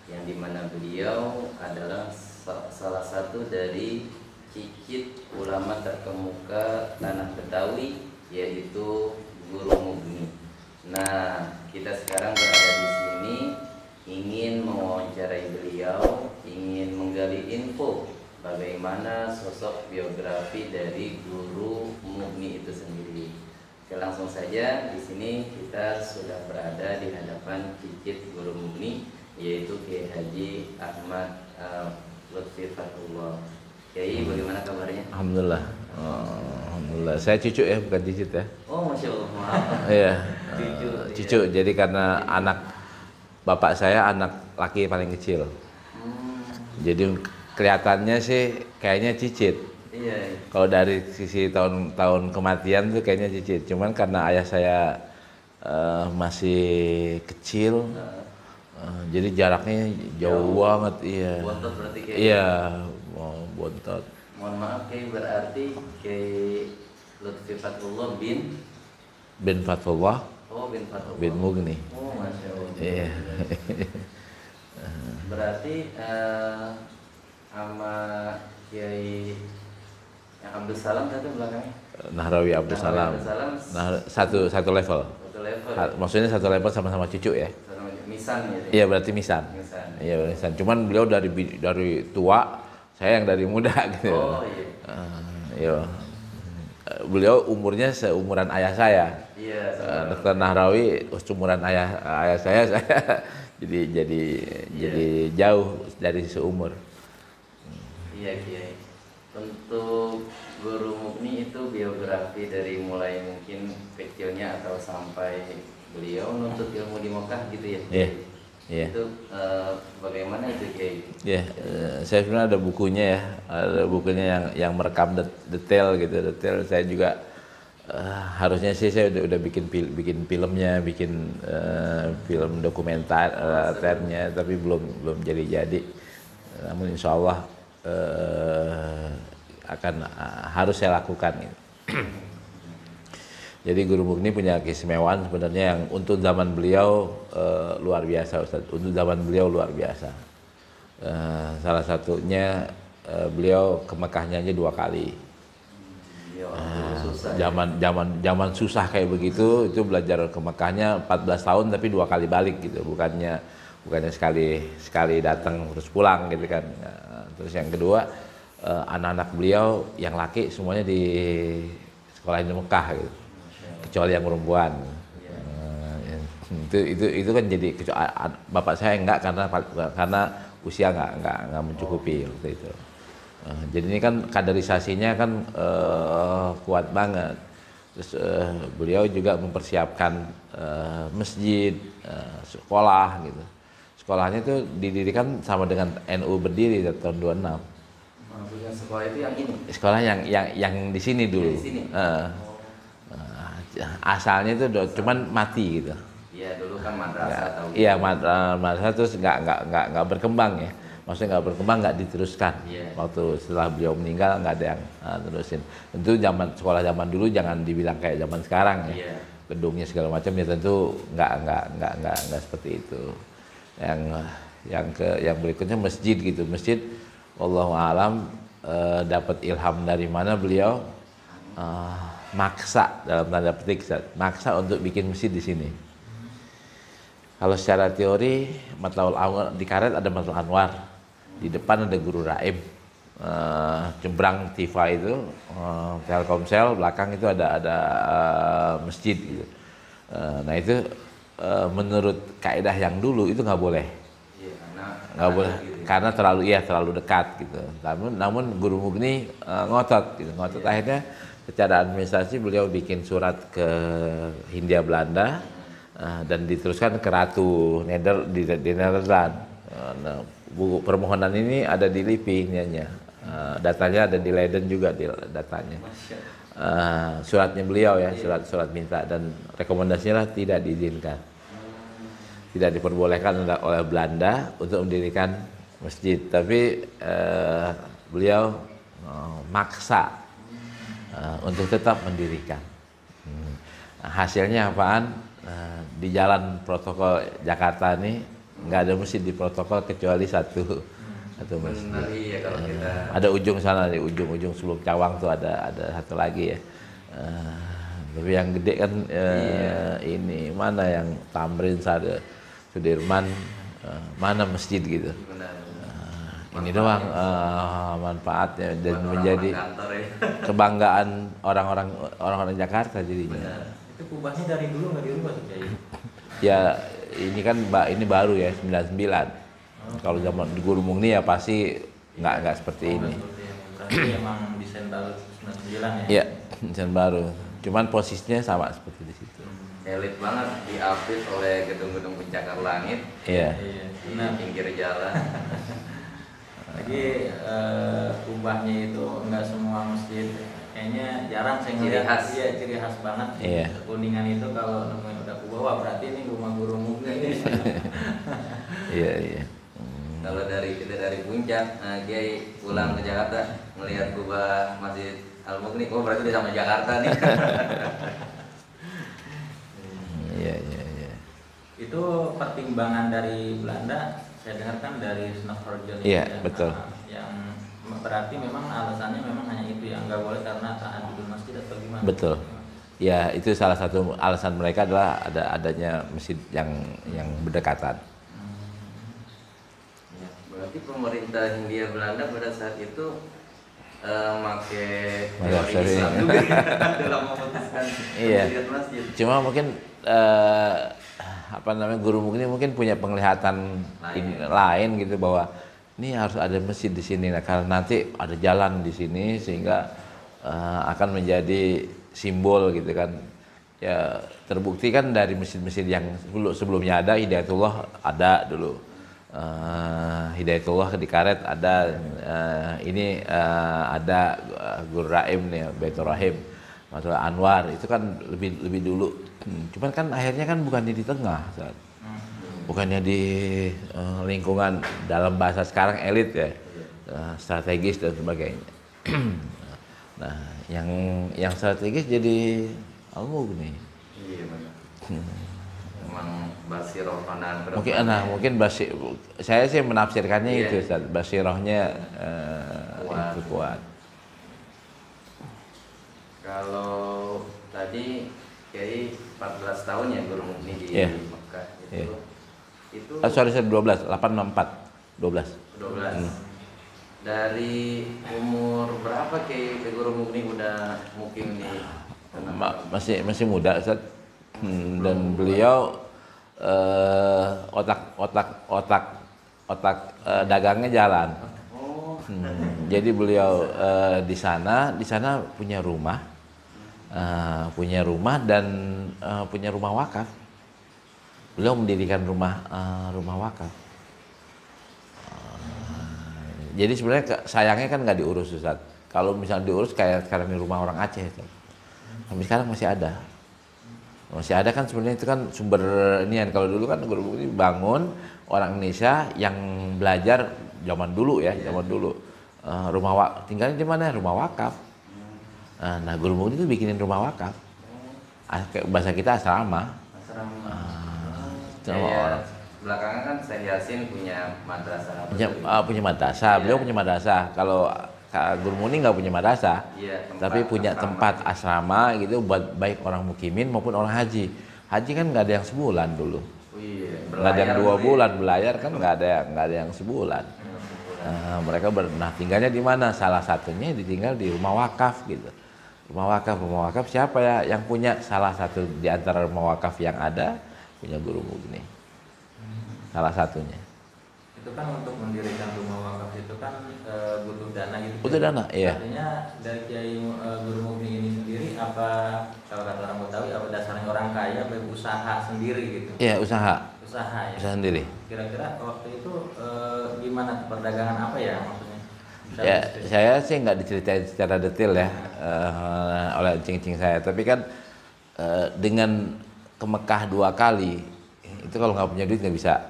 yang dimana beliau adalah salah satu dari cicit ulama terkemuka tanah Betawi, yaitu Guru Mugni. Nah, kita sekarang berada di sini ingin mewawancarai beliau, ingin menggali info bagaimana sosok biografi dari Guru Mugni itu sendiri. Oke, langsung saja di sini kita sudah berada di hadapan cicit Guru Mugni, yaitu Kiai Haji Ahmad Lutfi Fatullah. Kiai, bagaimana kabarnya? Alhamdulillah. Alhamdulillah. Saya cucu ya, bukan cicit ya. Oh, masya Allah. Maaf. Iya. Cucu. Cucu. Jadi karena anak bapak saya anak laki paling kecil. Jadi kelihatannya sih kayaknya cicit. Iya. Kalau dari sisi tahun kematian tuh kayaknya cicit. Cuman karena ayah saya masih kecil, jadi jaraknya jauh banget. Iya. Bontot berarti kayak. Iya, bontot. Mohon maaf Kiai, berarti Kiai Lutfi Fatullah bin Fatullah. Oh, bin Fatullah. Bin Mugni. Oh, masya Allah. Iya. Berarti sama Kiai yang Abdul Salam satu belakangnya. Nahrawi Abdul Salam. Nah, satu level. Satu level. Maksudnya satu level sama-sama cucu ya? Misan gitu. Iya, berarti misan. Iya, misan. Cuman beliau dari tua, saya yang dari muda gitu. Oh iya. Iya. Beliau umurnya seumuran ayah saya. Iya. Dr. Nahrawi seumuran ayah saya jadi jauh dari seumur. Iya, Kiai. Untuk Guru Mugni itu biografi dari mulai mungkin kecilnya atau sampai beliau nuntut ilmu di Mekah gitu ya. Iya. Yeah. Itu bagaimana itu, Kiai? Iya, saya sebenarnya ada bukunya ya, ada bukunya yang merekam detail gitu, detail. Saya juga harusnya sih saya udah bikin filmnya, bikin film dokumenternya, tapi belum jadi. Namun insya Allah harus saya lakukan. Gitu. Jadi Guru Mugni punya keistimewaan sebenarnya yang untuk zaman beliau luar biasa, Ustaz. Untuk zaman beliau luar biasa. Salah satunya beliau ke Mekahnya aja 2 kali. Zaman susah kayak begitu, itu belajar ke Mekahnya 14 tahun tapi 2 kali balik gitu, bukannya sekali datang terus pulang gitu kan. Terus yang kedua, anak-anak beliau yang laki semuanya di sekolah di Mekah gitu, kecuali yang perempuan. Itu kan jadi bapak saya enggak karena usia enggak mencukupi waktu itu. Jadi ini kan kaderisasinya kan kuat banget. Terus beliau juga mempersiapkan masjid, sekolah gitu. Sekolahnya itu didirikan sama dengan NU berdiri tahun 26. Maksudnya sekolah itu yang ini? Sekolah yang di sini dulu. Di sini? Asalnya itu cuman mati gitu. Iya, dulu kan madrasah tahu. Iya, madrasah terus nggak berkembang ya. Maksudnya nggak berkembang, nggak diteruskan. Yeah. Waktu setelah beliau meninggal nggak ada yang terusin. Tentu sekolah zaman dulu jangan dibilang kayak zaman sekarang ya. Yeah. Gedungnya segala macam ya tentu nggak seperti itu. Yang berikutnya masjid gitu. Masjid wallahu alam dapat ilham dari mana beliau maksa dalam tanda petik, maksa untuk bikin masjid di sini. Kalau secara teori Matlaul Anwar di Karet ada Matlaul Anwar, di depan ada Guru Raim, Jembrang Tifa itu Telkomsel, belakang itu ada masjid gitu. Nah itu menurut kaidah yang dulu itu nggak boleh, nggak boleh gitu. Karena terlalu dekat gitu. Namun Guru Mugni ngotot gitu, akhirnya secara administrasi beliau bikin surat ke Hindia Belanda. Dan diteruskan ke Ratu di Nederland. Nah, buku permohonan ini ada di LIPI datanya ada di Leiden juga datanya. Suratnya beliau ya, surat minta, dan rekomendasinya tidak diizinkan, tidak diperbolehkan oleh Belanda untuk mendirikan masjid, tapi beliau maksa untuk tetap mendirikan. Hasilnya apaan? Di jalan protokol Jakarta ini nggak ada masjid di protokol kecuali satu masjid. Benar, iya kalau kita Ada ujung sana, di ujung sebelum Cawang tuh ada satu lagi ya. Tapi yang gede kan ini mana yang Tamrin, Sudirman, mana masjid gitu. benar. Ini doang manfaatnya dan Buat menjadi orang-orang kantor ya. kebanggaan orang-orang Jakarta jadinya. Benar. Itu kubahnya dari dulu nggak dirubah tuh Kiai? Ya ini kan ini baru ya 99. Kalau zaman di Guru Mugni ya pasti nggak seperti ini. Berarti emang desain baru 99 ya? Iya, desain baru. Cuman posisinya sama seperti di situ. Elit banget, diapit oleh gedung-gedung pencakar langit Iya. Iya. di Nah, pinggir jalan. lagi kubahnya itu nggak semua masjid, kayaknya jarang saya Ciri ngeliat. khas. Iya, ciri khas banget. Iya. Kuningan itu kalau nemuin udah kubah, wah berarti ini rumah Guru Mugni. Iya. Kalau kita dari puncak, Kiai pulang ke Jakarta melihat kubah Masjid Al Mugni, oh berarti dia sama Jakarta nih. Iya. Itu pertimbangan dari Belanda, saya dengar kan dari Snorkeljohn itu Iya, ya, betul. yang berarti memang alasannya memang hanya itu ya, nggak boleh karena tahajudul masjid atau gimana? Betul. Ya itu salah satu alasan mereka adalah adanya masjid yang berdekatan. Ya, berarti pemerintah Hindia Belanda pada saat itu make Mazhab teori Islam Syafi'i. juga dalam memutuskan Iya. pendirian masjid. Cuma mungkin Guru Mugni mungkin punya penglihatan lain gitu bahwa ini harus ada masjid di sini. Nah, karena nanti ada jalan di sini sehingga akan menjadi simbol gitu kan. Ya terbukti kan dari masjid-masjid yang sebelumnya ada, Hidayatullah ada dulu. Hidayatullah di Karet ada, ini ada Guru Raim nih, Baitur Rahim, Matul Anwar itu kan lebih dulu. Cuman kan akhirnya kan bukannya di tengah, bukannya di lingkungan dalam bahasa sekarang elit ya, strategis dan sebagainya. Nah, yang strategis jadi Al Mugni. Iya benar. Memang basiroh pandangan Mungkin saya sih menafsirkannya Iya. itu, Ustaz. Basirohnya itu kuat. Kalau tadi Kiai 14 tahun ya Guru Mugni di Iya. Mekah itu. Iya. Itu 12, 864, 12. 12. Dari umur berapa Kiai ke Guru Mugni udah mukim di Masih muda, Ustaz. Dan beliau otak dagangnya jalan. Oh, Jadi beliau di sana punya rumah, dan punya rumah wakaf. Beliau mendirikan rumah wakaf. Jadi sebenarnya sayangnya kan nggak diurus, Ustaz. Kalau misalnya diurus kayak sekarang di rumah orang Aceh, Ustaz. Sampai sekarang masih ada. Masih ada kan sebenarnya itu kan sumber ini kan. Kalau dulu kan Guru Mugni bangun orang Indonesia yang belajar zaman dulu ya, zaman dulu. Tinggalnya di mana? Rumah wakaf. Nah, Guru Mugni itu bikinin rumah wakaf. Bahasa kita asrama. asrama. Sama Ya, orang. belakangan kan Syekh Yasin punya madrasah. Punya madrasah. Beliau punya madrasah. Kalau Guru Mugni nggak punya madrasah, Iya, tapi punya asrama. tempat asrama gitu buat baik orang mukimin maupun orang haji. Haji kan nggak ada yang sebulan dulu, Oh, iya, nggak ada yang 2 berlayar bulan belayar kan nggak ada yang sebulan. Mereka tinggalnya di mana? Salah satunya ditinggal di rumah wakaf gitu. Rumah wakaf siapa ya yang punya? Salah satu di antara rumah wakaf yang ada punya Guru Mugni. Salah satunya. Itu kan untuk mendirikan rumah wakaf itu kan butuh dana gitu. Butuh dana, iya. Artinya dari Kiai Guru Mugni ini sendiri apa, kalau kata orang Betawi, apa dasarnya orang kaya berusaha sendiri gitu? Iya, usaha Ya. usaha sendiri. Kira-kira waktu itu gimana, perdagangan apa ya maksudnya? Ya, saya sih nggak diceritain secara detail ya oleh cing-cing saya. Tapi kan dengan ke Mekah 2 kali, itu kalau nggak punya duit nggak bisa.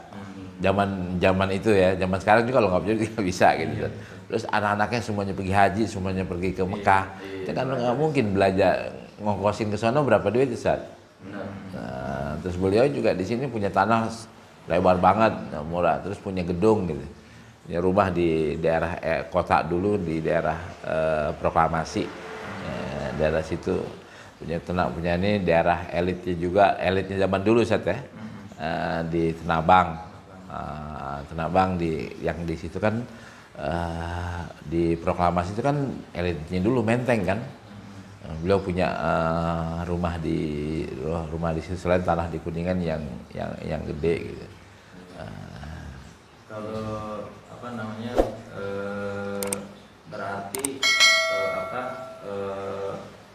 Zaman itu ya, zaman sekarang juga kalau nggak punya duit nggak bisa gitu. Terus anak-anaknya semuanya pergi haji, semuanya pergi ke Mekah. Itu kan nggak mungkin belajar ngongkosin ke sana berapa duit, Ustaz? Benar. Nah, terus beliau juga di sini punya tanah lebar banget, murah, terus punya gedung gitu, punya rumah di daerah kota dulu di daerah Proklamasi, daerah situ, punya ternak, punya ini daerah elitnya juga, elitnya zaman dulu Ustaz ya, di Tenabang, Tenabang yang di situ kan di Proklamasi itu kan elitnya dulu Menteng kan. Beliau punya rumah di situ, selain tanah di Kuningan yang gede gitu. Kalau apa namanya berarti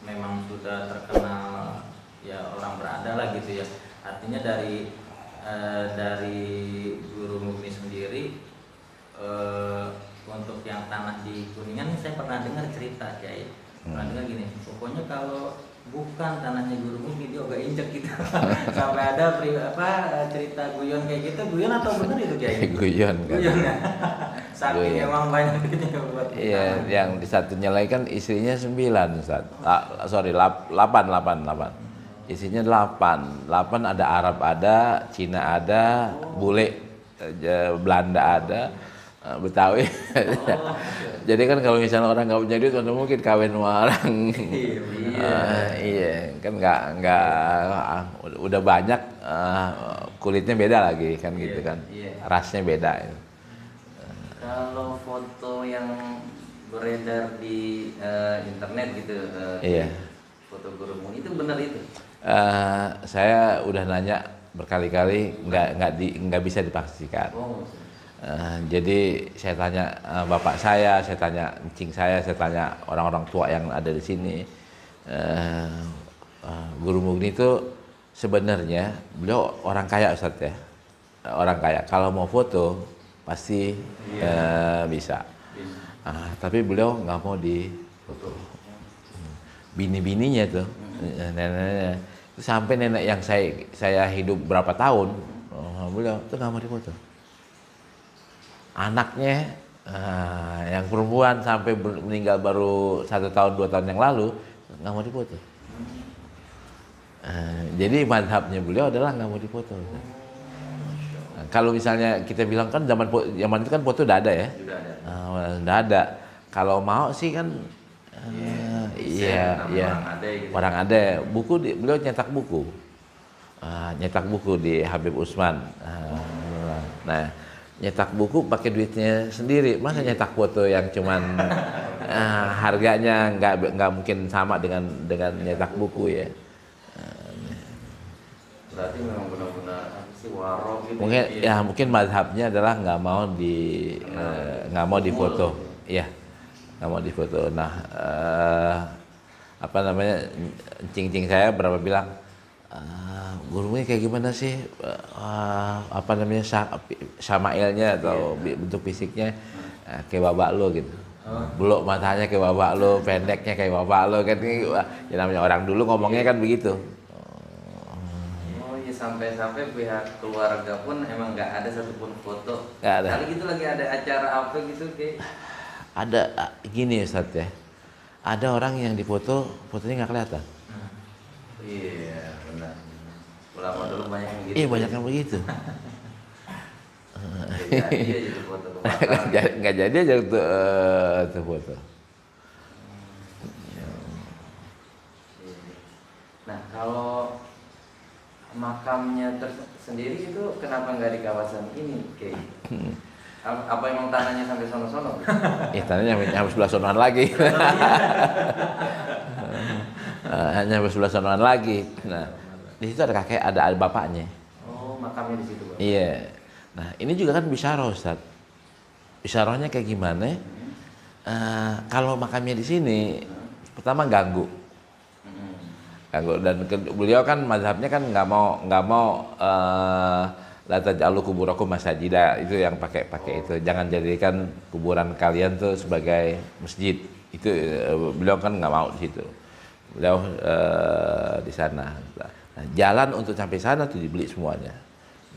memang sudah terkenal ya, orang berada lah gitu ya. Artinya dari Guru Mugni sendiri, untuk yang tanah di Kuningan saya pernah dengar cerita Kiai. Pernah dengar gini, pokoknya kalau bukan tanahnya Guru Mugni dia agak injek gitu. Sampai ada cerita guyon kayak gitu. Guyon atau benar itu Kiai? Guyon kan. Guyon ya. Saking emang banyak ini buat. Iya, yang di satunya lagi kan istrinya 9 Ustaz. 8. Isinya 8. 8 ada Arab ada, Cina ada, bule, Belanda ada, Betawi. Jadi kan kalau misalnya orang nggak punya duit, mungkin kawin sama orang. Iya, kan nggak udah banyak, kulitnya beda lagi kan gitu kan, rasnya beda. Kalau foto yang beredar di internet gitu, foto Guru Mugni itu benar itu? Saya udah nanya berkali-kali, nggak bisa dipastikan. Jadi saya tanya bapak saya tanya encing saya tanya orang-orang tua yang ada di sini. Guru Mugni itu sebenarnya beliau orang kaya Ustaz ya, orang kaya. Kalau mau foto pasti bisa. Tapi beliau nggak mau difoto. Bini-bininya tuh, nenek-neneknya, sampai nenek yang saya hidup berapa tahun, beliau tuh nggak mau difoto. Anaknya yang perempuan sampai meninggal baru 1 tahun 2 tahun yang lalu nggak mau difoto. Jadi madhabnya beliau adalah nggak mau difoto. Kalau misalnya kita bilang kan zaman itu kan foto udah ada ya, udah ada. Kalau mau sih kan orang ada. Buku beliau nyetak buku di Habib Usman. Nah, nyetak buku pakai duitnya sendiri, masa nyetak foto yang cuman harganya nggak mungkin sama dengan nyetak buku ya. Berarti memang benar-benar warok gitu. Mungkin mazhabnya adalah nggak mau difoto, ya nggak mau difoto. Nah, cing-cing saya berapa bilang, gurunya kayak gimana sih, syamailnya atau bentuk fisiknya kayak bapak lo gitu. Belok matanya kayak bapak lo, pendeknya kayak bapak lo kan, ya namanya orang dulu ngomongnya kan begitu. Sampai pihak keluarga pun emang nggak ada satupun foto. Nggak ada. Kali gitu lagi ada acara apa gitu kayak. Ada gini Ustaz ya, ada orang yang fotonya nggak kelihatan. Iya benar. Ulama dulu banyak yang gitu. Iya banyak yang begitu. Jadi aja foto kebakaran. Nggak jadi aja tuh foto. Nah kalau makamnya sendiri itu kenapa nggak di kawasan ini kayak? Apa emang tanahnya sampai sono-sono? Tanahnya sampai sebelah sonoan lagi. Hanya sampai sebelah sonoan lagi. Nah, di situ ada bapaknya. Oh, makamnya di situ, Bang. Iya. Nah, ini juga kan bisyarah, Ustaz. Bisyarahnya kayak gimana? Kalau makamnya di sini, pertama ganggu. Dan beliau kan mazhabnya kan nggak mau la taj'alu kuburakum masajida, itu yang pakai itu, jangan jadikan kuburan kalian tuh sebagai masjid. Itu beliau kan nggak mau di situ. Beliau di sana. Nah, jalan untuk sampai sana tuh dibeli semuanya.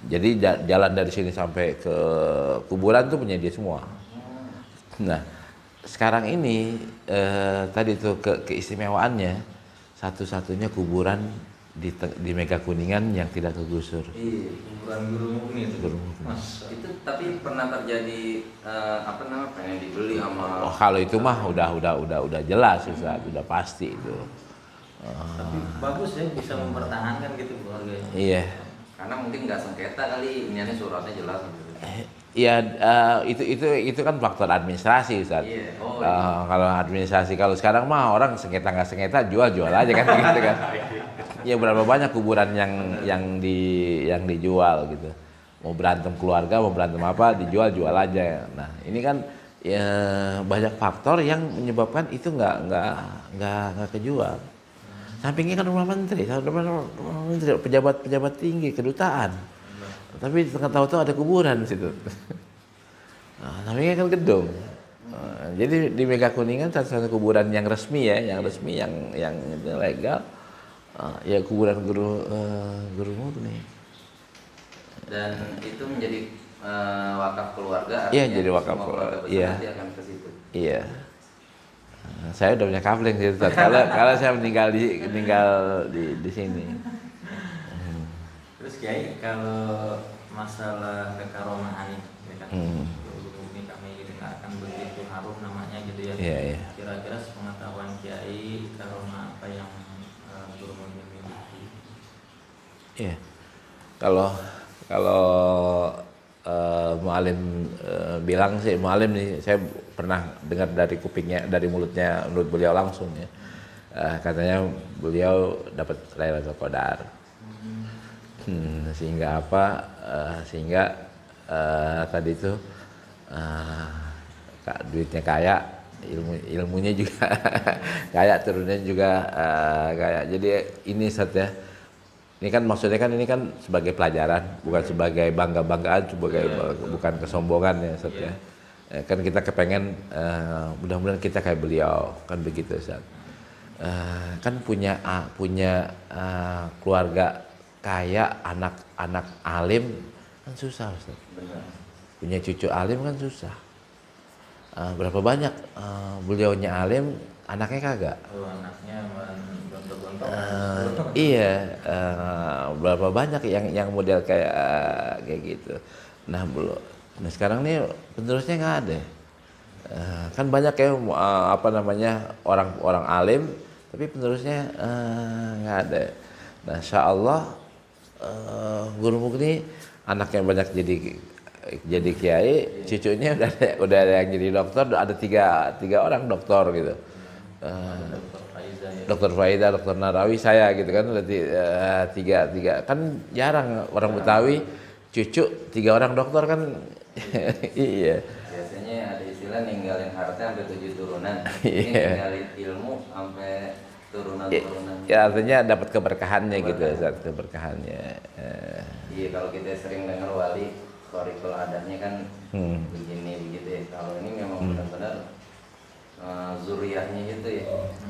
Jadi jalan dari sini sampai ke kuburan tuh punya dia semua. Nah, sekarang ini tadi tuh keistimewaannya, satu-satunya kuburan di Mega Kuningan yang tidak kegusur. Iya, kuburan Guru Mugni itu. Guru Mugni. Mas, Itu tapi pernah terjadi apa namanya pengen dibeli sama. Oh, kalau itu mah udah jelas Ustaz, udah pasti itu. tapi bagus ya bisa mempertahankan gitu keluarganya. Iya. Karena mungkin nggak sengketa kali, ini suratnya jelas gitu. Iya, itu kan faktor administrasi Ustaz. Iya. Oh, iya. Kalau administrasi, kalau sekarang mah orang sengketa nggak sengketa jual aja kan gitu kan. Ya berapa banyak kuburan yang dijual gitu. Mau berantem keluarga, mau berantem apa, dijual aja. Nah ini kan ya banyak faktor yang menyebabkan itu nggak kejual. Sampingnya kan rumah menteri, pejabat tinggi, kedutaan. Tapi tengah tahu-tahu ada kuburan di situ. Nah, sampingnya kan gedung. Jadi di Mega Kuningan satu kuburan yang resmi ya, yang legal. Ya kuburan Guru Mugni. Dan itu menjadi wakaf keluarga. Iya, jadi wakaf keluarga. Iya. Nanti akan ke situ. Iya. Saya udah punya kafling gitu. Kalau saya meninggal di sini. Terus Kiai, kalau masalah kekaromahan ini, ya kan, Guru Mugni kami dengarkan begitu harum namanya gitu ya. Iya, iya. Kira-kira sepengetahuan Kiai, karomah apa yang Guru Mugni miliki? Iya. Kalau Mu'alim bilang sih, Mu'alim nih saya pernah dengar dari kupingnya, dari mulut beliau langsung ya. Katanya beliau dapat Lailatul Qadar. Sehingga apa? Sehingga tadi itu duitnya kaya, ilmunya juga kaya, turunnya juga kaya. Jadi ini Ustaz ya. Ini kan maksudnya kan ini kan sebagai pelajaran, bukan sebagai bangga-banggaan, bukan kesombongan ya Ustaz ya. Kan kita kepengen mudah-mudahan kita kayak beliau, kan begitu Ustaz. Kan punya keluarga kaya, anak alim kan susah Ustaz. Benar. Punya cucu alim kan susah. Berapa banyak beliaunya alim, anaknya kagak. Oh, anaknya gontok-gontok. Iya, berapa banyak yang model kayak gitu. Nah belum. Nah sekarang nih penerusnya nggak ada. Kan banyak ya apa namanya orang alim, tapi penerusnya nggak ada. Nah insya Allah Guru Mugni anaknya banyak jadi kiai, cucunya udah ada yang jadi dokter, ada tiga orang dokter gitu. Dokter Faida, Dokter Narawi, saya gitu kan, udah tiga kan jarang orang Betawi cucu 3 orang dokter kan. Iya. Biasanya ada istilah ninggalin harta sampai 7 turunan. Ini Iya. ninggalin ilmu sampai turunan. Ya artinya dapat keberkahannya gitu, saat keberkahannya. Iya, kalau kita sering dengar wali korikul adanya kan begini begitu ya. Kalau ini memang benar-benar zuriyahnya itu ya.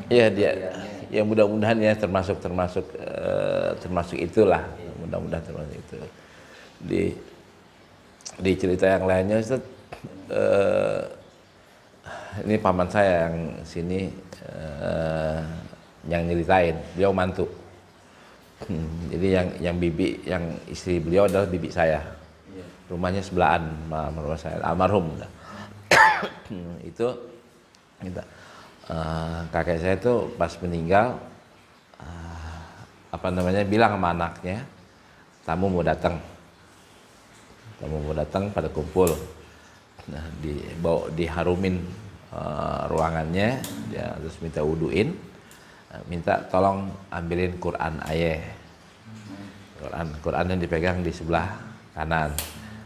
Iya dia. Ya mudah-mudahan ya termasuk itulah. Mudah-mudahan termasuk itu. Di cerita yang lainnya Ustaz, ini paman saya yang sini yang nyeritain, beliau mantu. Jadi yang istri beliau adalah bibi saya. Rumahnya sebelahan sama rumah saya, almarhum. Itu kakek saya itu pas meninggal bilang sama anaknya, tamu mau datang pada kumpul. Nah diharumin ruangannya, dia terus minta wuduin, minta tolong ambilin Quran ayah. Quran yang dipegang di sebelah kanan,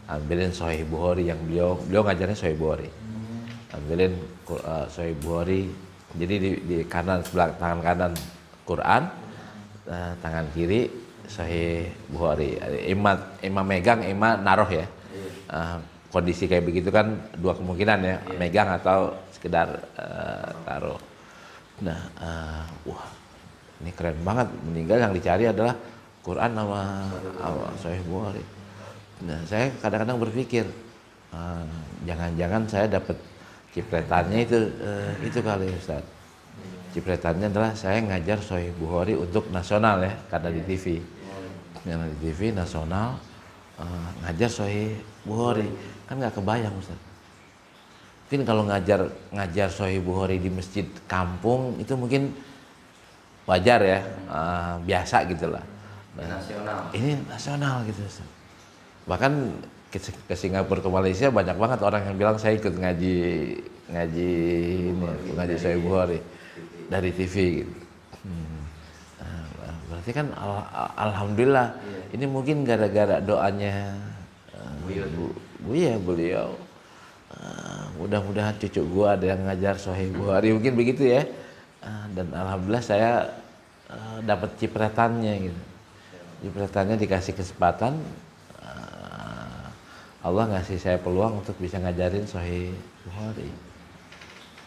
ambilin Sahih Bukhari yang beliau ngajarnya Sahih Bukhari, ambilin Sahih Bukhari. Jadi di kanan, sebelah tangan kanan Quran, tangan kiri Sahih Bukhari. Imam megang, imam naruh ya. Kondisi kayak begitu kan 2 kemungkinan ya, megang atau sekedar taruh. Nah, wah ini keren banget, meninggal yang dicari adalah Quran sama Sahih Bukhari. Nah, saya kadang-kadang berpikir, jangan-jangan saya dapat cipretannya itu kali Ustaz. Cipretannya adalah saya ngajar Sahih Bukhari untuk nasional ya, karena di TV. Karena di TV nasional ngajar Sahih Bukhari. Kan nggak kebayang Ustaz. Mungkin kalau ngajar Sahih Bukhari di masjid kampung itu mungkin wajar ya, biasa gitulah. Nasional. Ini nasional gitu Ustaz. Bahkan ke Singapura, ke Malaysia banyak banget orang yang bilang saya ikut ngaji Sahih Bukhari dari TV gitu. Berarti kan alhamdulillah ini mungkin gara-gara doanya Buya beliau. Mudah-mudahan cucu gua ada yang ngajar Sahih Bukhari, mungkin begitu ya. Dan alhamdulillah saya dapat cipratannya gitu. Cipratannya dikasih kesempatan, Allah ngasih saya peluang untuk bisa ngajarin Sahih Bukhari.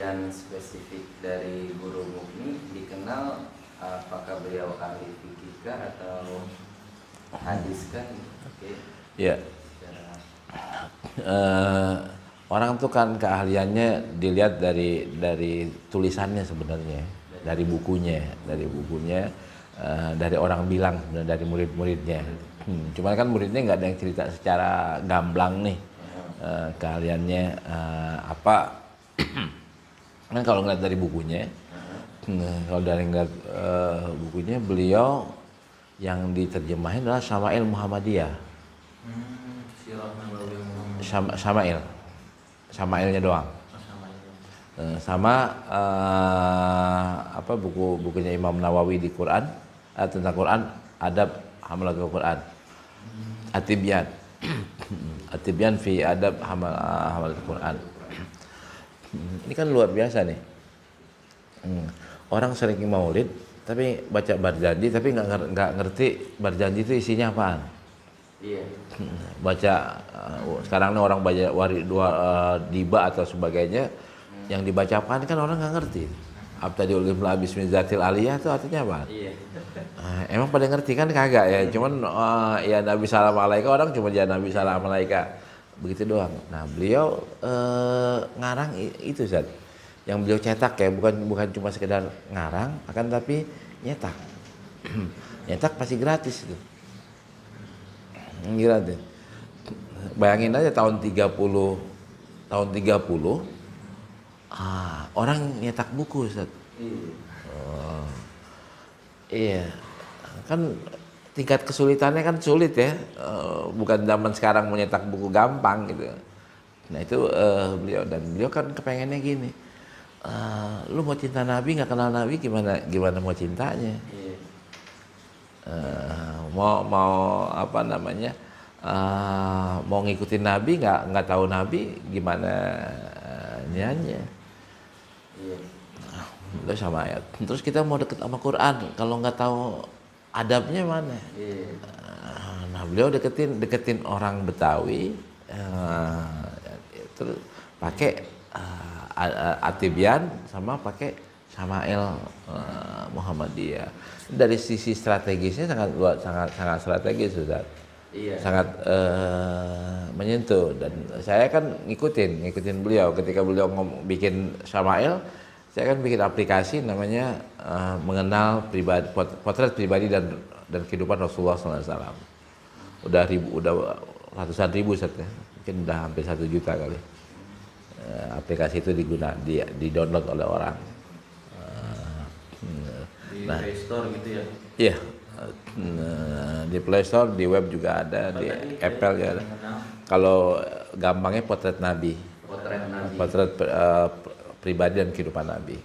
Dan spesifik dari Guru Mugni dikenal apakah beliau ahli fikih atau hadis kah? Oke. Ya. Orang tuh kan keahliannya dilihat dari tulisannya sebenarnya, dari bukunya, dari orang bilang, dari murid-muridnya. Cuman kan muridnya nggak ada yang cerita secara gamblang nih keahliannya apa. Kan kalau ngeliat dari bukunya, bukunya beliau yang diterjemahin adalah Syama'il Muhammadiyah. Syama'ilnya doang. Sama apa bukunya Imam Nawawi di Quran tentang Quran, adab hamalatul Quran. At-Tibyan fi adab hamalatul Quran. Ini kan luar biasa nih. Orang sering maulid tapi baca barjanji tapi nggak ngerti barjanji itu isinya apaan. Iya. Baca sekarang nih orang baca diba atau sebagainya, yang dibacakan kan orang nggak ngerti. Abtadiul imla bismillatil aliyah itu artinya apa? Iya. Emang pada ngerti kan kagak ya? Cuman ya Nabi salam alaika, orang cuma ya Nabi salam alaika begitu doang. Nah beliau ngarang itu Zat, yang beliau cetak ya, bukan cuma sekedar ngarang, akan tapi nyetak. Nyetak pasti gratis itu. Gratis. Bayangin aja tahun 30 orang nyetak buku Ustaz. Iya. Kan tingkat kesulitannya kan sulit ya. Bukan zaman sekarang mau nyetak buku gampang gitu. Nah itu beliau kan kepengennya gini. Lu mau cinta Nabi, nggak kenal Nabi, gimana mau cintanya? Mau apa namanya? Mau ngikutin Nabi, nggak tahu Nabi, gimana nyanyi? Itu sama ayat. Terus kita mau deket sama Quran, kalau nggak tahu adabnya mana? Nah beliau deketin orang Betawi, terus pakai At-Tibyan sama pakai Syama'il Muhammadiyah. Dari sisi strategisnya sangat strategis Ustaz. Iya. Sangat menyentuh, dan saya kan ngikutin beliau ketika beliau bikin Syama'il. Saya kan bikin aplikasi namanya mengenal potret pribadi dan kehidupan Rasulullah SAW. Udah ratusan ribu Ustaz ya, mungkin udah hampir 1 juta kali. Aplikasi itu di download oleh orang. Di Play Store gitu ya? Iya, di Play Store, di web juga ada, di Apple juga ada. Kalau gampangnya potret Nabi. Potret pribadi dan kehidupan Nabi.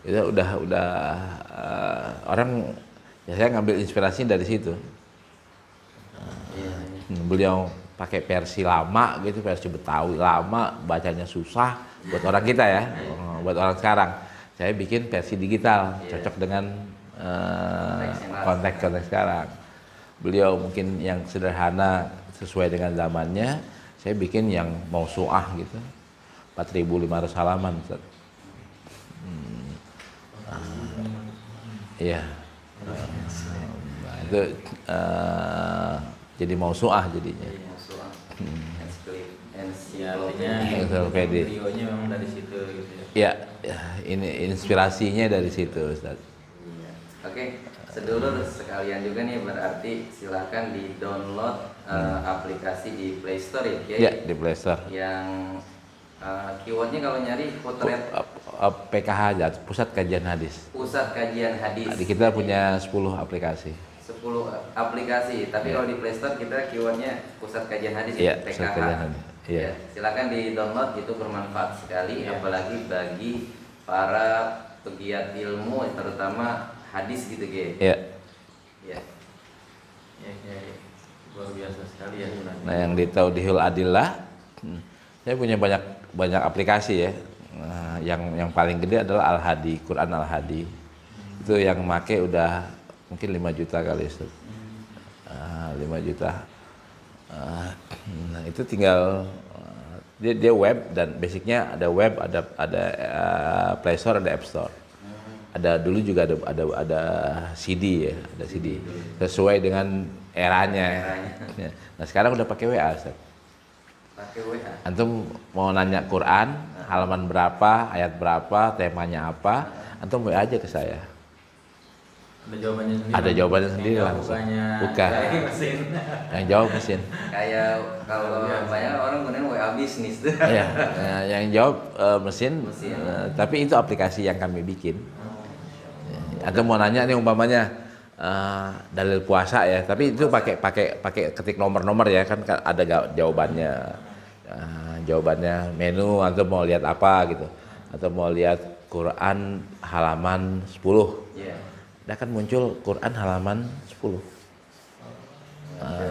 Itu udah orang ya, saya ngambil inspirasi dari situ. Beliau pakai versi lama gitu, versi Betawi lama, bacanya susah buat orang kita ya, buat orang sekarang. Saya bikin versi digital, cocok dengan konteks sekarang. Beliau mungkin yang sederhana sesuai dengan zamannya, saya bikin yang mausu'ah gitu, 4.500 halaman. Iya. Nah, itu jadi mausu'ah jadinya. Ya, artinya ensiklopedia. Videonya memang dari situ gitu ya. Ya, ya, ini inspirasinya dari situ, Ustaz. Iya. Oke, sedulur sekalian juga nih, berarti silakan di download aplikasi di Play Store ya, Kiai? Ya, di Play Store. Yang keywordnya kalau nyari potret PKH aja, Pusat Kajian Hadis. Pusat Kajian Hadis. Kita punya 10 aplikasi. 10 aplikasi, tapi kalau di Play Store kita keywordnya Pusat Kajian Hadis, Iya, PKH. Pusat Kajian Hadis. Iya. Ya, silakan di download, itu bermanfaat sekali, apalagi bagi para pegiat ilmu, terutama hadis gitu, Ge. Iya. Ya. Ya, luar biasa sekali ya. Nah, yang di Taudihul Adillah, saya punya banyak aplikasi ya. Nah, yang paling gede adalah Al-Hadi, Quran Al-Hadi. Itu yang make udah mungkin 5 juta kali, Ustaz. 5 juta. Nah, itu tinggal dia web, dan basicnya ada web, ada Play Store, ada App Store. Ada dulu juga ada CD ya, ada CD sesuai dengan eranya. Nah, sekarang udah pakai WA, Ustaz. Pakai WA. Antum mau nanya Quran, halaman berapa, ayat berapa, temanya apa, antum WA aja ke saya. Ada jawabannya sendiri. Ada jawabannya sendiri langsung. Bukan. Mesin. Yang jawab mesin. Kayak kalau banyak orang gunain WA bisnis tuh. Iya, yang jawab mesin. Mesin. Tapi itu aplikasi yang kami bikin. Antum mau nanya nih umpamanya dalil puasa ya, tapi itu pakai ketik nomor-nomor ya, kan ada jawabannya. Jawabannya menu, atau mau lihat apa gitu, atau mau lihat Quran halaman 10. Iya. Dia akan muncul Quran halaman 10.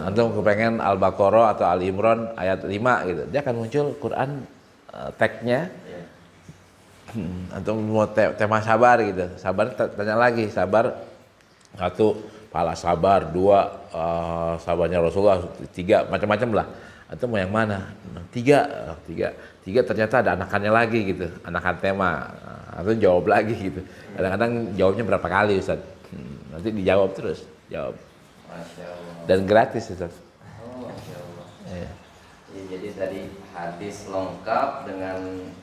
Antum kepengen Al-Baqarah atau Al-Imran ayat 5 gitu, dia akan muncul Quran tagnya. Antum mau tema sabar gitu, sabar tanya lagi, sabar 1 pahala sabar, 2 sabarnya Rasulullah, 3 macam-macam lah. Atau mau yang mana? 3 ternyata ada anakannya lagi gitu, anakan tema. Atau jawab lagi gitu. Kadang-kadang jawabnya berapa kali, Ustaz. Nanti dijawab terus, jawab. Masya Allah. Dan gratis, Ustaz. Oh, Masya Allah. Iya. Ya, jadi tadi hadis lengkap dengan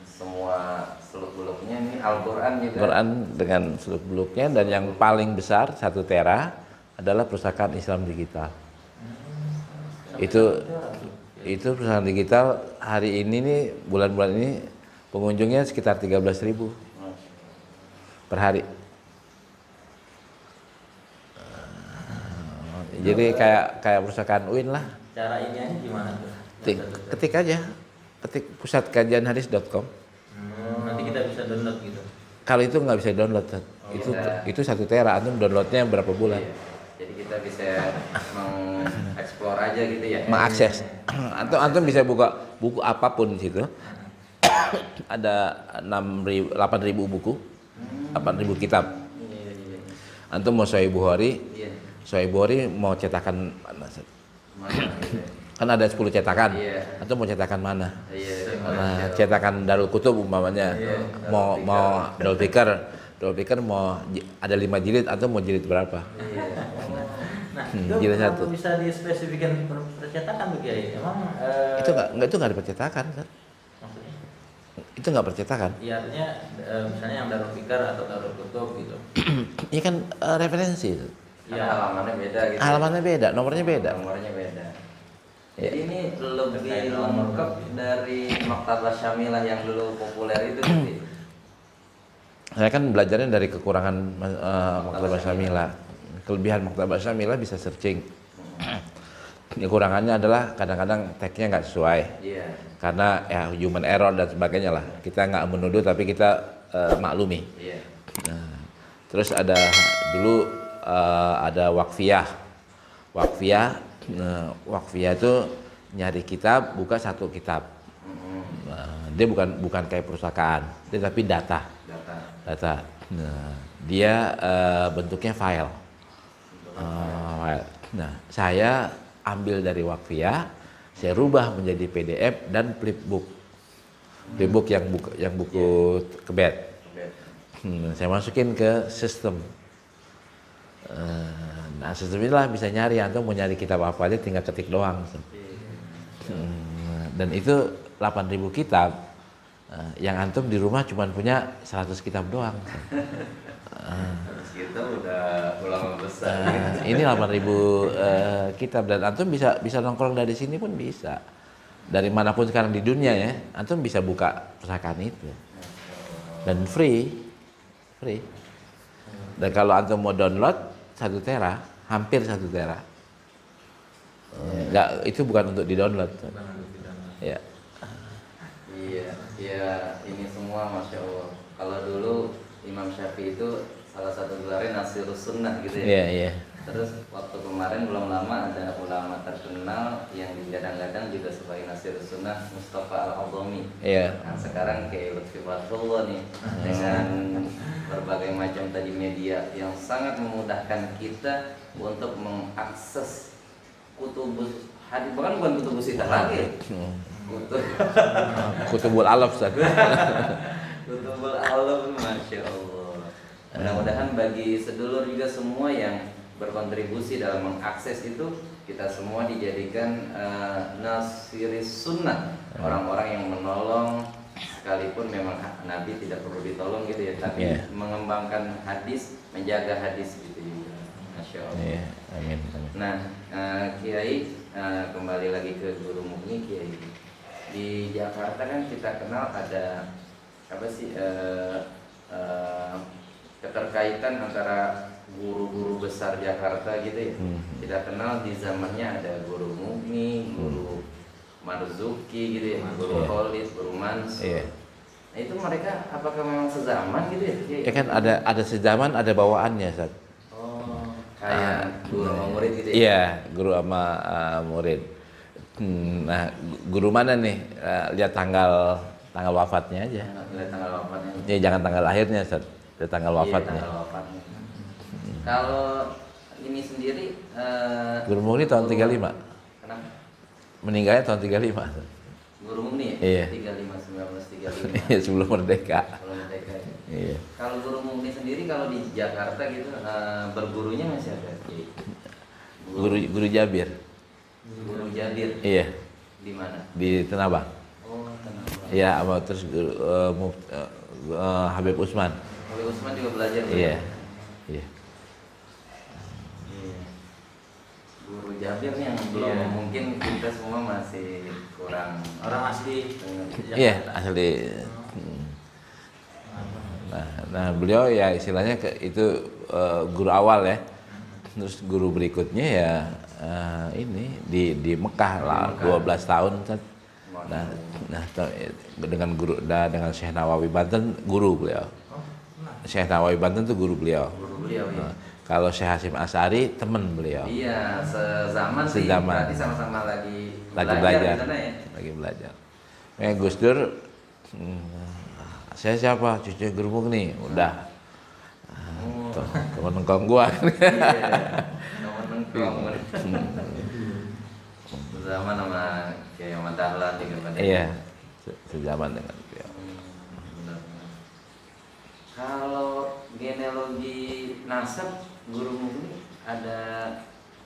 semua seluk-beluknya, ini Al-Quran juga. Quran dengan seluk-beluknya, dan yang paling besar 1 tera adalah perpustakaan Islam digital. Itu perpustakaan digital hari ini nih, bulan-bulan ini pengunjungnya sekitar 13.000 per hari. Jadi kayak perpustakaan UIN lah. Cara ini aja gimana tuh? Ketik aja, ketik pusatkajianhadis.com. Nanti kita bisa download gitu. Kalau itu nggak bisa download, itu 1 tera, antum downloadnya berapa bulan? Iya. Jadi kita bisa mengeksplor aja gitu ya. Mengakses. Antum bisa buka buku apapun di situ. Ada 8.000 buku, 8.000 kitab. Iya. Antum mau Sahih Bukhari, Iya. Sahih Bukhari mau cetakan mana? Mana gitu ya. Kan ada 10 cetakan. Iya. Antum mau cetakan mana? Iya. Nah, cetakan Darul Kutub umpamanya. Iya, Mau Darul Fikr mau ada 5 jilid, atau mau jilid berapa? Iya. Nah, Jilid itu 1. bisa dispesifikkan percetakan tuh Kiai. Emang Itu nggak ada percetakan, kan? maksudnya? Itu nggak percetakan. Iya, artinya misalnya yang Darul Fikr atau Darul Kutub gitu. Ini kan referensi. Karena halamannya beda gitu. Halamannya beda, nomornya beda. Nomornya beda. Ya. Jadi ini lebih lengkap dari Maktabah Syamilah yang dulu populer itu gitu. Saya kan belajarnya dari kekurangan Maktabah Syamilah. Kelebihan Maktabah Syamilah bisa searching. Kekurangannya adalah kadang-kadang tagnya nggak sesuai. Iya. Karena ya human error dan sebagainya lah. Kita nggak menuduh, tapi kita maklumi. Iya. Nah, terus ada dulu ada wakfiyah. Wakfiyah itu nyari kitab, buka 1 kitab. Nah, dia bukan kayak perpustakaan, dia tapi data. Nah, dia bentuknya file. Nah, saya ambil dari wakfiyah, saya rubah menjadi PDF dan flipbook. Flipbook yang buku kebet. Saya masukin ke sistem. Nah, sistem inilah bisa nyari, atau mau nyari kitab apa aja tinggal ketik doang. Dan itu 8.000 kitab, yang antum di rumah cuma punya 100 kitab doang. 100 kitab udah ulama besar. Ini 8.000 kitab, dan antum bisa nongkrong dari sini pun bisa. Dari manapun sekarang di dunia ya, antum bisa buka pustakaan itu. Dan free. Dan kalau antum mau download 1 tera, hampir 1 tera. Enggak, itu bukan untuk di-download. Ya. Iya, ini semua Masya Allah. Kalau dulu Imam Syafi'i itu salah satu gelarnya Nasirus Sunnah gitu ya. Iya. Terus waktu kemarin belum lama ada ulama terkenal yang digadang-gadang juga sebagai Nasirus Sunnah, Mustafa Al-Adhami. Iya. Nah, sekarang kayak Lutfi Fatullah nih dengan berbagai macam tadi media yang sangat memudahkan kita untuk mengakses kutubus hadis, bukan kutubus sitah lagi. Kutubul alaf, Ustaz. Kutubul alaf, Masya Allah. Mudah-mudahan bagi sedulur juga semua yang berkontribusi dalam mengakses itu, kita semua dijadikan nasiris sunnah, orang-orang yang menolong sekalipun memang Nabi tidak perlu ditolong gitu ya, tapi mengembangkan hadis, menjaga hadis gitu juga. Masya Allah. Amin. Nah, Kiai, kembali lagi ke Guru Mugni. Kiai, di Jakarta kan kita kenal ada apa sih keterkaitan antara guru-guru besar Jakarta gitu ya. Kita kenal di zamannya ada Guru Mugni, Guru Marzuki gitu ya, Guru Khalid, Guru Mansur. Nah, itu mereka apakah memang sezaman gitu ya? Ya kan ada sezaman, ada bawaannya, Ustaz. Kayak guru sama murid gitu ya? Iya, guru sama murid. Nah, guru mana nih? Lihat tanggal wafatnya aja. Lihat tanggal wafatnya. Ya, jangan tanggal lahirnya, Ustaz. Lihat tanggal wafatnya. Iya, tanggal wafatnya. Kalau ini sendiri Guru Mugni tahun 35. Kenapa? Meninggalnya tahun 35. Guru Mugni ya? Iya. 1935. Sebelum merdeka. Sebelum merdeka ya. Iya. Kalau Guru Mugni sendiri kalau di Jakarta gitu bergurunya masih ada? Guru Jabir. Guru Jabir. Iya. Di mana? Di Tanabang. Oh, Tanabang. Iya, sama terus Habib Usman. Habib Usman juga belajar ya? Iya. Guru Jabir yang belum mungkin kita semua masih kurang orang asli. Iya, asli. Nah, beliau ya istilahnya itu guru awal ya. Terus guru berikutnya ya ini di Mekah lah 12 tahun. Nah dengan Syekh Nawawi Banten guru beliau. Syekh Nawawi Banten tuh guru beliau. Ya. Kalau Syekh Hasyim Asy'ari teman beliau. Iya, sezaman sih. Berarti sama-sama lagi belajar. Ya? Lagi belajar. Gus Dur, saya siapa? Cucu Guru Mugni. Udah. Temen nongkrong gua. Temen nongkrong. Sezaman sama Kiai Ahmad Dahlan dengan Iya, sezaman dengan beliau. Kalau genealogi nasab Guru Mugni ada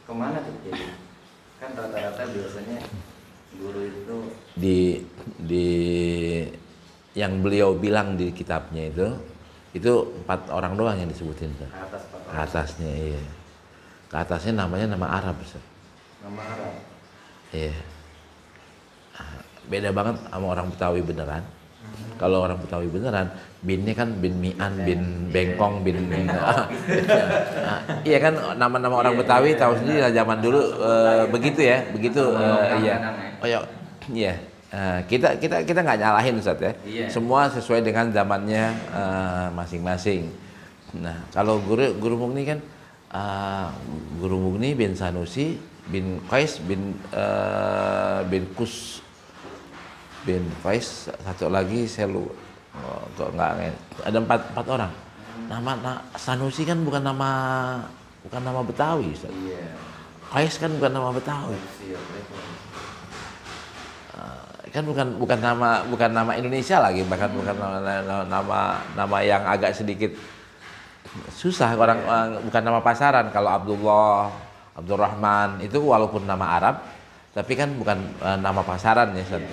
kemana tuh? Jadi kan rata-rata biasanya guru itu di yang beliau bilang di kitabnya itu 4 orang doang yang disebutin tuh. ke atas Pak. Ke atasnya, iya. Ke atasnya namanya nama Arab, Ustaz. Nama Arab. Iya. Beda banget sama orang Betawi beneran. Kalau orang Betawi beneran, binnya kan bin Mi'an, bin Bengkong, bin iya kan nama-nama orang Betawi tahu sendiri lah zaman dulu begitu ya, begitu iya. Oh iya. Kita nggak nyalahin Ustaz ya. Semua sesuai dengan zamannya masing-masing. Nah, kalau Guru Mugni kan Guru Mugni bin Sanusi bin Qais bin Kus bin Faiz, satu lagi saya kok nggak ada 4 orang. Nama Sanusi kan bukan nama Betawi, Ustaz. Iya. Faiz kan bukan nama Betawi. Kan bukan nama Indonesia lagi, bahkan bukan nama yang agak sedikit susah orang, bukan nama pasaran. Kalau Abdullah, Abdurrahman itu walaupun nama Arab, tapi kan bukan nama pasaran ya, Ustaz.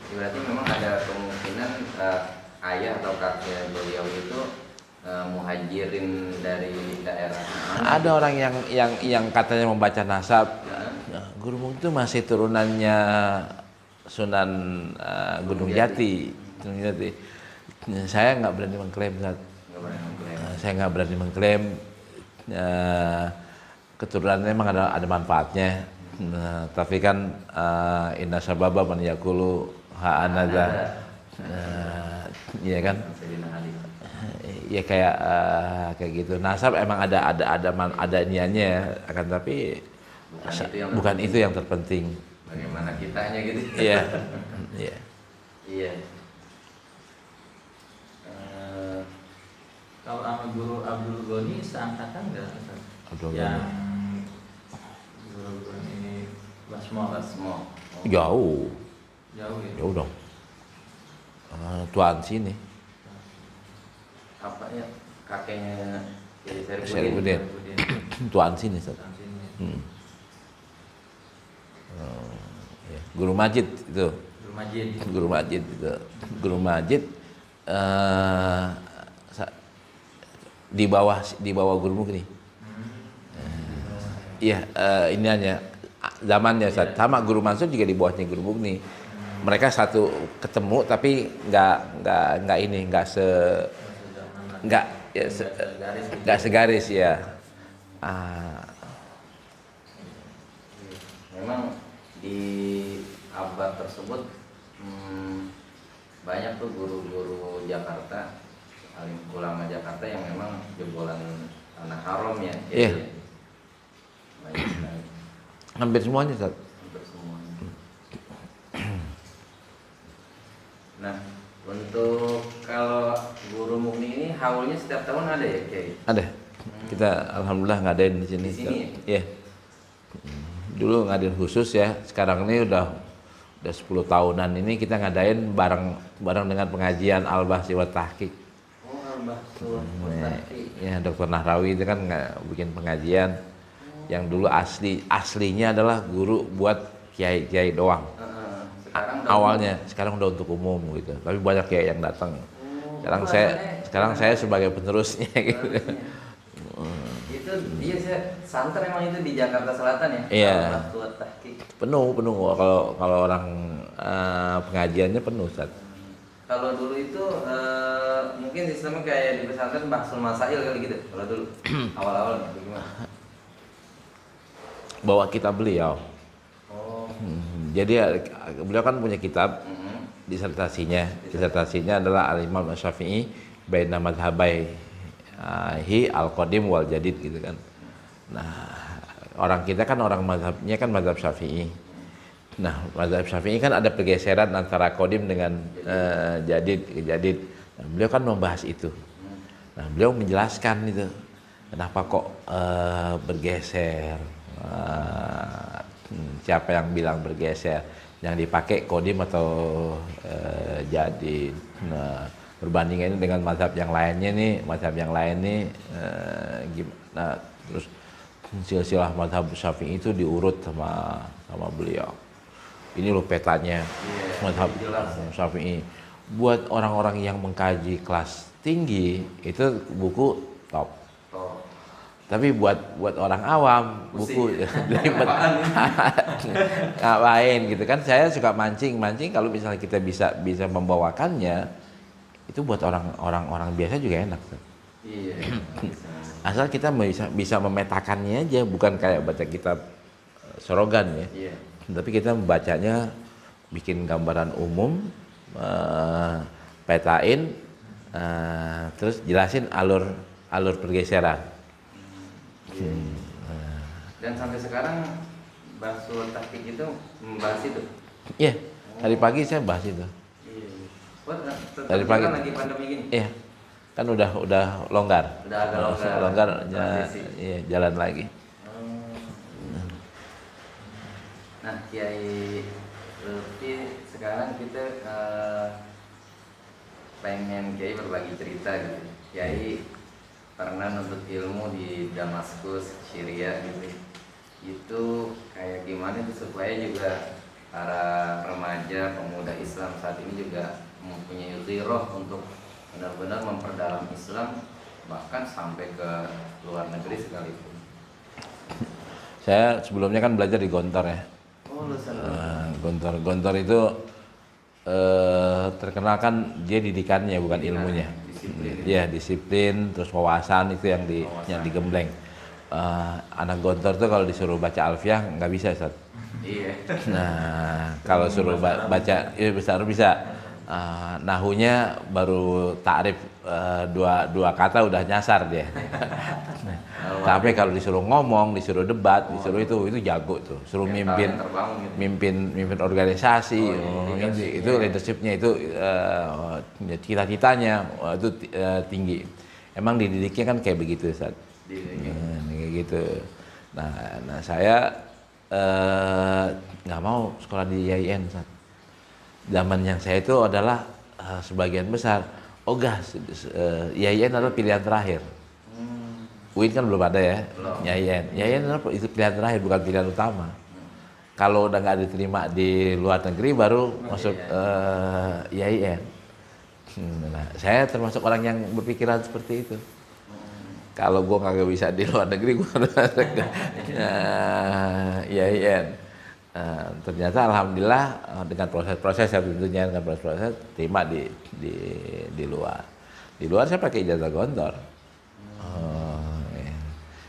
Berarti memang ada kemungkinan ayah atau kakek beliau itu muhajirin dari daerah mana? Ada orang yang katanya membaca nasab. Nah, Guru Mukni itu masih turunannya Sunan Gunung Jati. Gunung Jati. Saya nggak berani mengklaim, Ustaz. Saya nggak berani mengklaim. Keturunannya memang ada manfaatnya. Tapi kan inna sababa man yakulu ha'anada. Iya kan? Ya kayak gitu. Nasab emang ada niatnya, akan tapi bukan itu yang terpenting. Bagaimana kitanya gitu. Iya. Iya. Iya. Kalau sama Guru Abdul Ghani seangkatan nggak? Abdul Yang Guru Ghani Basmo. Jauh. Jauh ya. Jauh dong. Tuan sini. Apa ya? Kakeknya Kiai Syarifudin. Tuan sini, Ustaz. Ya. Guru Majid itu. Guru Majid itu. Guru Majid di bawah Guru Mukni. Iya, ini hanya zamannya Ustaz. Sama Guru Mansur juga di bawahnya Guru Mukni. Mereka satu ketemu tapi nggak segaris ya. Memang di abad tersebut banyak tuh guru-guru Jakarta, alim ulama Jakarta yang memang jebolan tanah haram ya. Iya. Banyak sekali. Hampir semuanya, Ustaz. Hampir semuanya. Nah, untuk kalau Guru Mukni ini haulnya setiap tahun ada ya, Kiai? Ada. Kita alhamdulillah ngadain di sini. Di sini ya? Iya. Dulu ngadain khusus ya. Sekarang ini udah 10 tahunan ini kita ngadain bareng dengan pengajian Al-Bahsi wa Tahqiq. Oh, Al-Bahsi wa Tahqiq. Ya, Dr. Nahrawi itu kan bikin pengajian yang dulu aslinya adalah guru buat kiai-kiai doang. Sekarang udah untuk umum gitu. Tapi banyak kiai yang datang. Sekarang saya sebagai penerusnya gitu. Itu dia santer emang itu di Jakarta Selatan ya? Iya. Penuh kalau orang pengajiannya penuh, Ustaz. Kalau dulu itu mungkin sistemnya kayak di pesantren bahsul masail kali gitu. Kalau dulu awal-awal gimana? Bawa kitab beliau. Oh. Jadi beliau kan punya kitab disertasinya adalah Al-Imam Syafi'i baina madhabai al-qadim wal jadid gitu kan. Nah, orang kita kan orang mazhabnya kan mazhab Syafi'i. Nah, mazhab Syafi'i kan ada pergeseran antara qadim dengan jadid. Nah, beliau kan membahas itu. Nah, beliau menjelaskan itu. Kenapa kok bergeser? Siapa yang bilang bergeser? Yang dipakai qadim atau jadid. Nah, perbandingannya dengan mazhab yang lainnya nih, gimana? Terus silsilah mazhab Syafi'i itu diurut sama beliau. Ini loh petanya mazhab Syafi'i. Buat orang-orang yang mengkaji kelas tinggi itu buku top. Tapi buat orang awam buku ngapain gitu kan. Saya suka mancing kalau misalnya kita bisa membawakannya itu buat orang biasa juga enak. Iya. Asal kita bisa memetakannya aja, bukan kayak baca kitab sorogan ya. Iya. Tapi kita membacanya bikin gambaran umum, petain, terus jelasin alur pergeseran. Dan sampai sekarang bahsul tahqiq itu membahas itu. Iya, tadi pagi saya bahas itu. Dari pagi lagi pandemi gini. Iya. Kan udah longgar. Udah agak longgar ya, jalan lagi. Nah, Kiai Lutfi, sekarang kita pengen Kiai berbagi cerita gitu. Kiai pernah nuntut ilmu di Damaskus, Syria gitu. Itu kayak gimana tuh supaya juga para remaja pemuda Islam saat ini juga mempunyai ghirah untuk benar-benar memperdalam Islam, bahkan sampai ke luar negeri sekalipun. Saya sebelumnya kan belajar di Gontor ya. Oh, lulusan Gontor itu terkenal kan dia didikannya bukan ilmunya. Disiplin. Iya, disiplin, terus wawasan itu yang digembleng. Anak Gontor tuh kalau disuruh baca alfiah nggak bisa, Ustaz. Iya. Nah, kalau suruh baca ya bisa. Nahunya baru ta'rif dua kata udah nyasar dia. Tapi kalau disuruh ngomong, disuruh debat, disuruh itu jago tuh. Suruh mimpin organisasi, itu leadershipnya itu cita-citanya itu tinggi. Emang dididiknya kan kayak begitu, Ustaz. Kayak gitu. Nah saya nggak mau sekolah di IAIN, Ustaz. Zaman yang saya itu adalah sebagian besar IAIN adalah pilihan terakhir. UIN kan belum ada ya, IAIN adalah itu pilihan terakhir, bukan pilihan utama. Kalau udah nggak diterima di luar negeri baru masuk IAIN. Nah, saya termasuk orang yang berpikiran seperti itu. Kalau gue nggak bisa di luar negeri, gue harus masuk ke IAIN. Ternyata alhamdulillah dengan proses-proses ya tentunya, dengan proses terima di luar. Di luar saya pakai ijazah Gontor.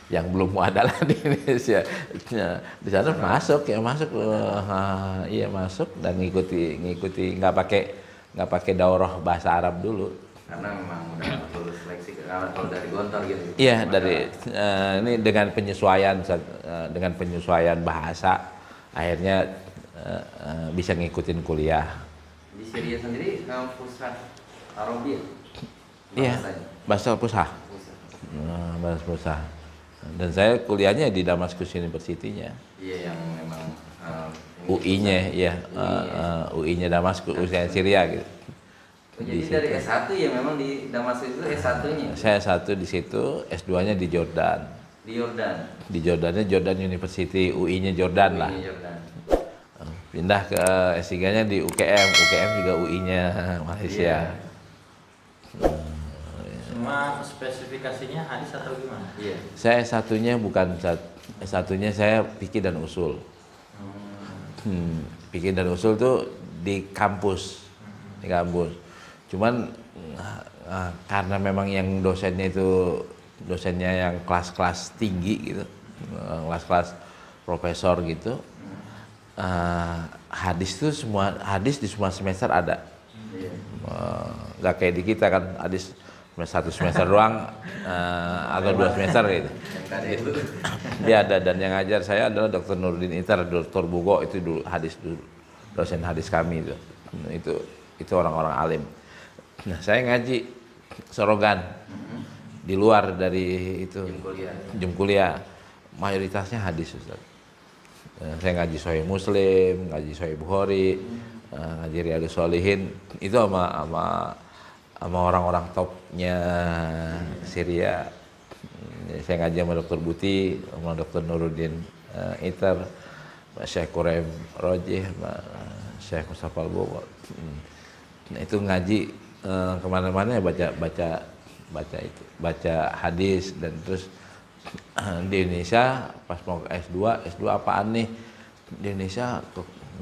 Yang belum adalah di Indonesia. Di sana masuk masuk dan ngikuti nggak pakai daurah bahasa Arab dulu. Karena memang udah lulus seleksi kalau dari Gontor gitu. Iya, ini dengan penyesuaian bahasa akhirnya bisa ngikutin kuliah. Di Syria sendiri pusat Arabia. Iya, bahasa Pusah. Bahasa Pusah. Dan saya kuliahnya di Damaskus University-nya. Iya, yang memang UI-nya ya, UI-nya Damaskus, UI Syria gitu. Jadi dari S1 ya memang di Damaskus itu S1-nya. Saya S1 di situ, S2-nya di Jordan. Di Yordan. Di Jordannya Jordan University, UI-nya Jordan lah. Pindah ke S3-nya di UKM juga UI-nya Malaysia. Semua spesifikasinya hadis atau gimana? Iya. Saya S1-nya bukan S1-nya saya fikih dan usul. Fikih dan usul tuh di kampus. Cuman karena memang yang dosennya yang kelas-kelas tinggi gitu, kelas-kelas profesor gitu, hadis di semua semester ada. Nggak kayak di kita kan hadis satu semester doang atau 2 semester gitu. Dia ada, dan yang ngajar saya adalah Dr. Nurdin Itar, Dr. Bugo itu dulu dosen hadis kami itu orang-orang alim. Nah, saya ngaji sorogan di luar dari itu jam kuliah mayoritasnya hadis, Ustaz. Saya ngaji Sahih Muslim, ngaji Sahih Bukhari, ngaji Riyadhus Shalihin itu sama orang-orang topnya Syria. Saya ngaji sama Dr. Buti, sama Dr. Nuruddin Itar, Syekh Quraim Rojih, Syekh Mustafa Al-Bowo. Nah, itu ngaji kemana-mana ya baca hadis. Dan terus di Indonesia pas mau ke S2 apaan nih, di Indonesia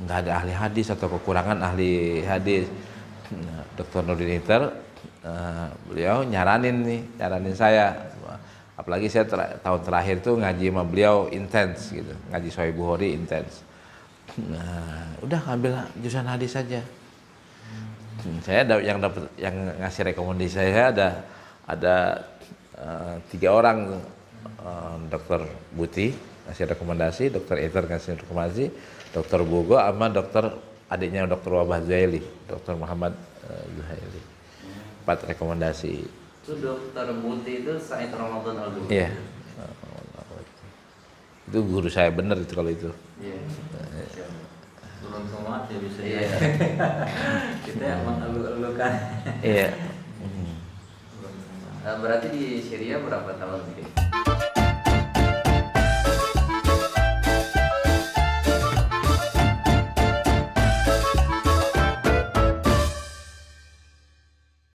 nggak ada ahli hadis atau kekurangan ahli hadis. Nah, Dr. Nurdin Itar beliau nyaranin saya, apalagi saya tahun terakhir tuh ngaji sama beliau intens gitu, ngaji Sahih Bukhari intens. Nah, udah ambil jurusan hadis saja. Saya yang ngasih rekomendasi saya ada 3 orang. Dokter Buti ngasih rekomendasi, Dokter Eter ngasih rekomendasi, Dokter Bogo sama adiknya Dokter Wabah Zuhaili, Dokter Muhammad Zuhaili. 4 rekomendasi. Itu Dokter Buti itu Said Ramadan Al-Buti. Iya. Itu guru saya bener itu kalau itu. Iya. Beruntung banget ya bisa. Iya. Kita emang elu-elukan. Iya. Berarti di Syria berapa tahun sih?